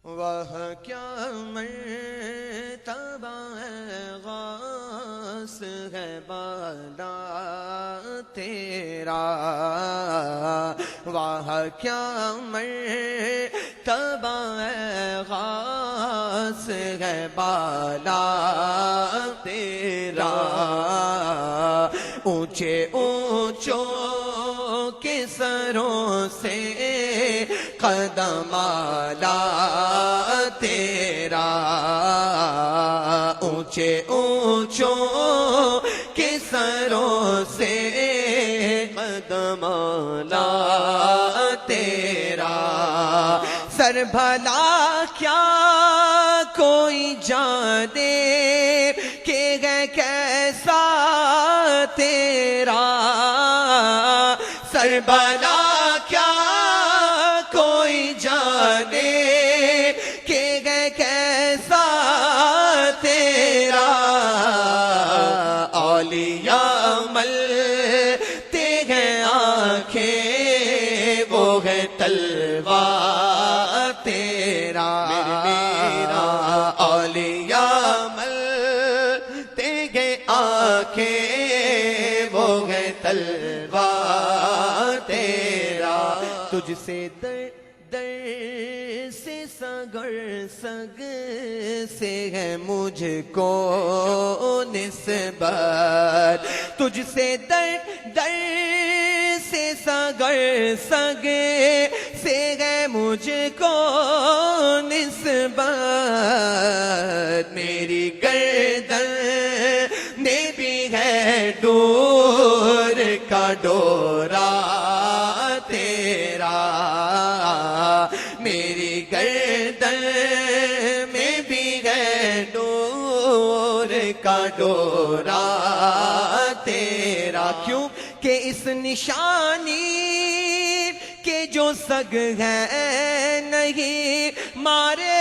وہ کیا مرتبہ غوث ہے بالا تیرا، وہ کیا مرتبہ غوث ہے بالا تیرا، اونچے اونچوں کے سروں سے قدم اعلیٰ تیرا، اونچے اونچوں کے سروں سے قدم اعلیٰ تیرا، سر بھلا کیا کوئی جانے کہ ہے کیسا تیرا، سر بھلا کیا کوئی جانے کہ ہے کیسا تیرا، اولیاء ملتے ہیں آنکھیں وہ ہے تلوار تیرا، اولیاء ملتے ہیں آنکھیں وہ ہے تلوار تیرا، تجھ سے در سے سگر سگ سے ہے مجھ کو نسبت، تجھ سے در سے سگر سگ سے ہے مجھ کو نسبت، میری گردن نے بھی ہے دور کا ڈورا تیرا، میری گردن میں بھی ہے ڈور کا ڈورا تیرا، کیوں کہ اس نشانی کے جو سگ ہے نہیں مارے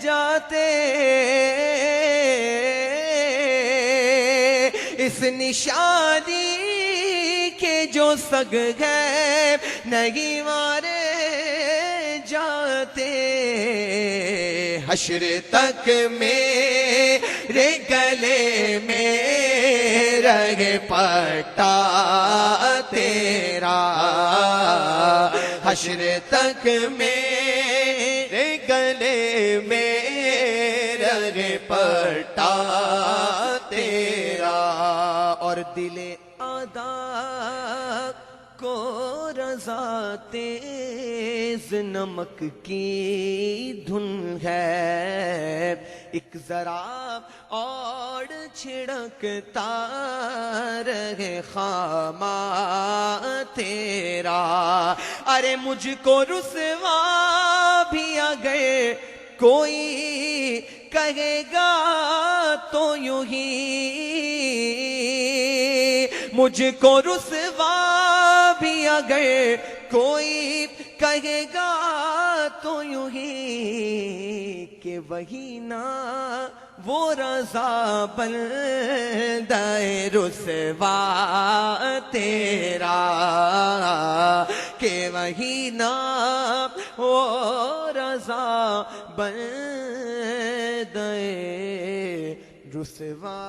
جاتے، اس نشانی کے جو سگ ہے نہیں مارے جاتے، حشر تک میرے گلے میں رہے پٹا تیرا، حشر تک میرے گلے میں رہے پٹا تیرا، اور دل آدھا کو رضا تیز نمک کی دھن ہے، ایک ذرا اور چھڑکتا رہے خامہ تیرا، ارے مجھ کو رسوا بھی اگر کوئی کہے گا تو یوں ہی، مجھ کو رسوا بھی اگر کوئی کہے گا تو یوں ہی کہ وہی نا وہ رضا بندہ رسوا تیرا، کہ وہی نا وہ رضا بندہ رسوا